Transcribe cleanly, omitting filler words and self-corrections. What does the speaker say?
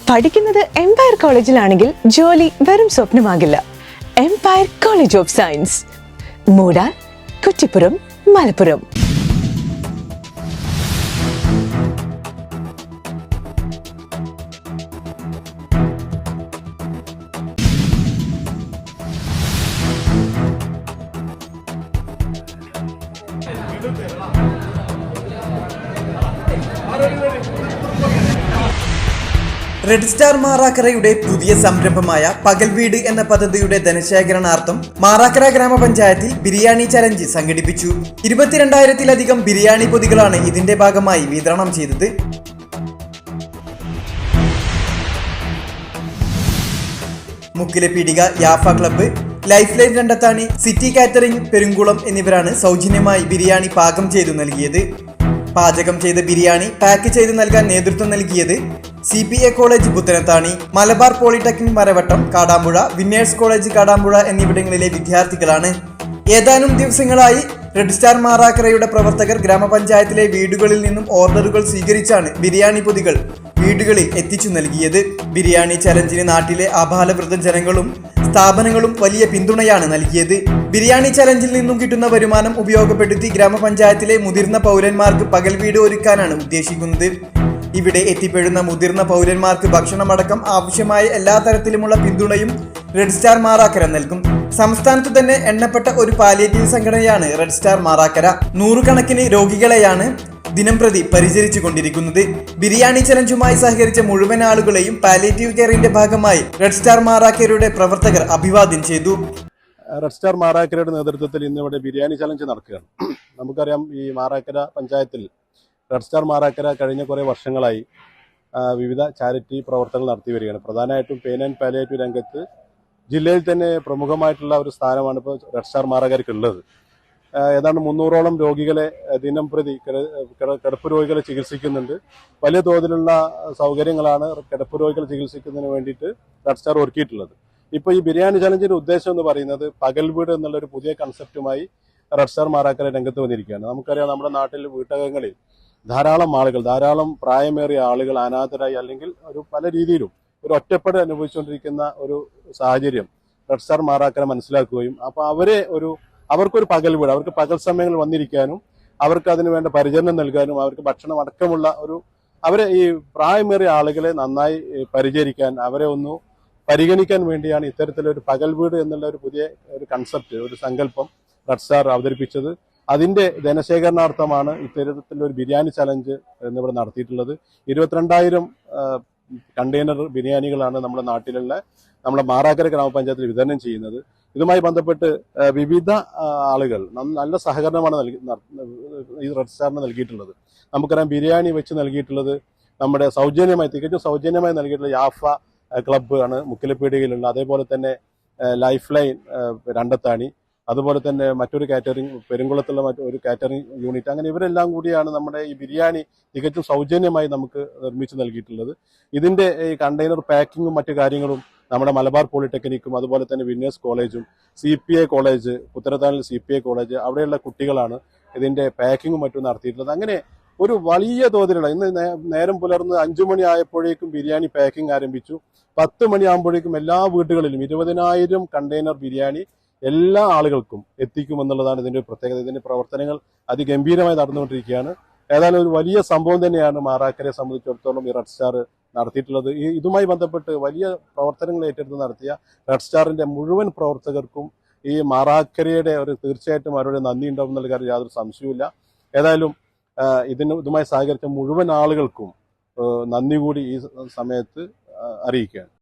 പഠിക്കുന്നത് എംപയർ കോളേജിലാണെങ്കിൽ ജോലി വെറും സ്വപ്നമാകില്ല. Empire College of Science, Moodal, Kuttippuram, Malappuram. Red Star മാറാക്കരയുടെ പുതിയ സംരംഭമായ പകൽ വീട് എന്ന പദ്ധതിയുടെ ധനശേഖരണാർത്ഥം മാറാക്കര ഗ്രാമപഞ്ചായത്തിൽ ബിരിയാണി ചലഞ്ച് സംഘടിപ്പിച്ചു. 22,000-ലധികം ബിരിയാണി പൊതികളാണ് ഇതിന്റെ ഭാഗമായി വിതരണം ചെയ്തത്. മുക്കിലെ പീടിക, Jaffa club, life line Randathani, city catering Perunkulam എന്നിവരാണ് സൗജന്യമായി ബിരിയാണി പാകം ചെയ്തു നൽകിയത്. പാചകം ചെയ്ത ബിരിയാണി പാക്ക് ചെയ്ത് നൽകാൻ നേതൃത്വം നൽകിയത് CPA college Puthanathani, Malabar polytechnic Maravattam, Kadampuzha, winners college Kadampuzha എന്നിവിടങ്ങളിലെ വിദ്യാർത്ഥികളാണ്. ഏതാനും ദിവസങ്ങളായി റെഡ് സ്റ്റാർ മാറാക്കരയുടെ പ്രവർത്തകർ ഗ്രാമപഞ്ചായത്തിലെ വീടുകളിൽ നിന്നും ഓർഡറുകൾ സ്വീകരിച്ചാണ് ബിരിയാണി പൊതികൾ വീടുകളിൽ എത്തിച്ചു നൽകിയത്. ബിരിയാണി ചലഞ്ചിന് നാട്ടിലെ ആബാലവൃദ്ധ ജനങ്ങളും സ്ഥാപനങ്ങളും വലിയ പിന്തുണയാണ് നൽകിയത്. ബിരിയാണി ചലഞ്ചിൽ നിന്നും കിട്ടുന്ന വരുമാനം ഉപയോഗപ്പെടുത്തി ഗ്രാമപഞ്ചായത്തിലെ മുതിർന്ന പൗരന്മാർക്ക് പകൽ വീട് ഒരുക്കാനാണ് ഉദ്ദേശിക്കുന്നത്. ഇവിടെ എത്തിപ്പെടുന്ന മുതിർന്ന പൗരന്മാർക്ക് ഭക്ഷണമടക്കം ആവശ്യമായ എല്ലാ തരത്തിലുമുള്ള പിന്തുണയും റെഡ് സ്റ്റാർ മാറാക്കര നൽകും. സംസ്ഥാനത്ത് തന്നെ എണ്ണപ്പെട്ട ഒരു പാലിയേറ്റീവ് സംഘടനയാണ് റെഡ് സ്റ്റാർ മാറാക്കര. 100 കണക്കിന് രോഗികളെയാണ് ദിനംപ്രതി പരിചരിച്ചു കൊണ്ടിരിക്കുന്നത്. ബിരിയാണി ചലഞ്ചുമായി സഹകരിച്ച മുഴുവൻ ആളുകളെയും പാലിയേറ്റീവ് കെയറിന്റെ ഭാഗമായി റെഡ് സ്റ്റാർ മാറാക്കരയുടെ പ്രവർത്തകർ അഭിവാദ്യം ചെയ്തു. റെഡ് സ്റ്റാർ മാറാക്കരയുടെ നേതൃത്വത്തിൽ ഇന്നിവിടെ ബിരിയാണി ചലഞ്ച് നടക്കുകയാണ്. നമുക്കറിയാം, ഈ മാറാക്കര പഞ്ചായത്തിൽ റെഡ് സ്റ്റാർ മാറാക്കര കഴിഞ്ഞ കുറേ വർഷങ്ങളായി വിവിധ ചാരിറ്റി പ്രവർത്തനങ്ങൾ നടത്തി വരികയാണ്. പ്രധാനമായിട്ടും പെയിൻ ആൻഡ് പാലിയേറ്റീവ് രംഗത്ത് ജില്ലയിൽ തന്നെ പ്രമുഖമായിട്ടുള്ള ഒരു സ്ഥാനമാണ് ഇപ്പോൾ റെഡ് സ്റ്റാർ മാറാക്കരയ്ക്കുള്ളത്. ഏതാണ്ട് 300ഓളം രോഗികളെ ദിനം പ്രതി കിടപ്പ് രോഗികളെ ചികിത്സിക്കുന്നുണ്ട്. വലിയ തോതിലുള്ള സൗകര്യങ്ങളാണ് കിടപ്പ് രോഗികളെ ചികിത്സിക്കുന്നതിന് വേണ്ടിയിട്ട് റെഡ് സ്റ്റാർ ഒരുക്കിയിട്ടുള്ളത്. ഇപ്പോൾ ഈ ബിരിയാണി ചലഞ്ചിന്റെ ഉദ്ദേശം എന്ന് പറയുന്നത് പകൽ വീട് എന്നുള്ള ഒരു പുതിയ കൺസെപ്റ്റുമായി റെഡ് സ്റ്റാർ മാറാക്കര രംഗത്ത് വന്നിരിക്കുകയാണ്. നമുക്കറിയാം, നമ്മുടെ നാട്ടിൽ വീട്ടകങ്ങളിൽ ധാരാളം ആളുകൾ, ധാരാളം പ്രായമേറിയ ആളുകൾ അനാഥരായി അല്ലെങ്കിൽ ഒരു പല രീതിയിലും ഒരു ഒറ്റപ്പെടൽ അനുഭവിച്ചുകൊണ്ടിരിക്കുന്ന ഒരു സാഹചര്യം റെഡ് സ്റ്റാർ മാറാക്കര മനസ്സിലാക്കുകയും അപ്പോൾ അവർക്കൊരു പകൽ വീട്, അവർക്ക് പകൽ സമയങ്ങളിൽ വന്നിരിക്കാനും അവർക്ക് അതിനു വേണ്ട പരിചരണം നൽകാനും അവർക്ക് ഭക്ഷണം അടക്കമുള്ള അവരെ ഈ പ്രായമേറിയ ആളുകളെ നന്നായി പരിചരിക്കാൻ, അവരെ ഒന്ന് പരിഗണിക്കാൻ വേണ്ടിയാണ് ഇത്തരത്തിലൊരു പകൽ വീട് എന്നുള്ള ഒരു പുതിയ ഒരു കൺസെപ്റ്റ്, ഒരു സങ്കല്പം റെഡ് സ്റ്റാർ അവതരിപ്പിച്ചത്. അതിന്റെ ധനശേഖരണാർത്ഥമാണ് ഇത്തരത്തിലൊരു ബിരിയാണി ചലഞ്ച് എന്നിവിടെ നടത്തിയിട്ടുള്ളത്. 22,000 കണ്ടെയ്നർ ബിരിയാണികളാണ് നമ്മുടെ നാട്ടിലുള്ള നമ്മുടെ മാറാക്കര ഗ്രാമപഞ്ചായത്തിൽ വിതരണം ചെയ്യുന്നത്. ഇതുമായി ബന്ധപ്പെട്ട് വിവിധ ആളുകൾ നല്ല സഹകരണമാണ് ഈ റെഡ് സ്റ്റാറിന് നൽകിയിട്ടുള്ളത്. നമുക്കറിയാം, ബിരിയാണി വെച്ച് നൽകിയിട്ടുള്ളത് നമ്മുടെ തികച്ചും സൗജന്യമായി നൽകിയിട്ടുള്ള യാഫ ക്ലബ്ബ് ആണ് മുക്കിലപ്പീടികയിലുള്ള. അതേപോലെ തന്നെ ലൈഫ് ലൈൻ രണ്ടത്താണി, അതുപോലെ തന്നെ മറ്റൊരു കാറ്ററിംഗ് പെരുങ്കുളത്തുള്ള മറ്റൊരു കാറ്ററിംഗ് യൂണിറ്റ്, അങ്ങനെ ഇവരെല്ലാം കൂടിയാണ് നമ്മുടെ ഈ ബിരിയാണി തികച്ചും സൗജന്യമായി നമുക്ക് നിർമ്മിച്ച് നൽകിയിട്ടുള്ളത്. ഇതിന്റെ ഈ കണ്ടെയ്നർ പാക്കിങ്ങും മറ്റു കാര്യങ്ങളും നമ്മുടെ മലബാർ പോളിടെക്നിക്കും അതുപോലെ തന്നെ വിന്നേഴ്സ് കോളേജും CPA കോളേജ്, പുത്തനത്താണിൽ CPA കോളേജ്, അവിടെയുള്ള കുട്ടികളാണ് ഇതിന്റെ പാക്കിങ്ങും മറ്റും നടത്തിയിട്ടുള്ളത്. അങ്ങനെ ഒരു വലിയ തോതിലുള്ള, ഇന്ന് നേരം പുലർന്ന് 5 മണി ആയപ്പോഴേക്കും ബിരിയാണി പാക്കിംഗ് ആരംഭിച്ചു. 10 മണിയാകുമ്പോഴേക്കും എല്ലാ വീടുകളിലും 20,000 കണ്ടെയ്നർ ബിരിയാണി എല്ലാ ആളുകൾക്കും എത്തിക്കുമെന്നുള്ളതാണ് ഇതിന്റെ പ്രത്യേകത. ഇതിന്റെ പ്രവർത്തനങ്ങൾ അതിഗംഭീരമായി നടന്നുകൊണ്ടിരിക്കുകയാണ്. ഏതായാലും ഒരു വലിയ സംഭവം തന്നെയാണ് മാറാക്കരയെ സംബന്ധിച്ചിടത്തോളം ഈ റെഡ് സ്റ്റാർ നടത്തിയിട്ടുള്ളത്. ഇതുമായി ബന്ധപ്പെട്ട് വലിയ പ്രവർത്തനങ്ങൾ ഏറ്റെടുത്ത് നടത്തിയ റെഡ് സ്റ്റാറിന്റെ മുഴുവൻ പ്രവർത്തകർക്കും ഈ മാറാക്കരയുടെ തീർച്ചയായിട്ടും അവരുടെ നന്ദി ഉണ്ടാവും എന്നുള്ള കാര്യം യാതൊരു സംശയവുമില്ല. ഏതായാലും ഇതുമായി സഹകരിച്ച മുഴുവൻ ആളുകൾക്കും നന്ദി കൂടി ഈ സമയത്ത് അറിയിക്കുകയാണ്.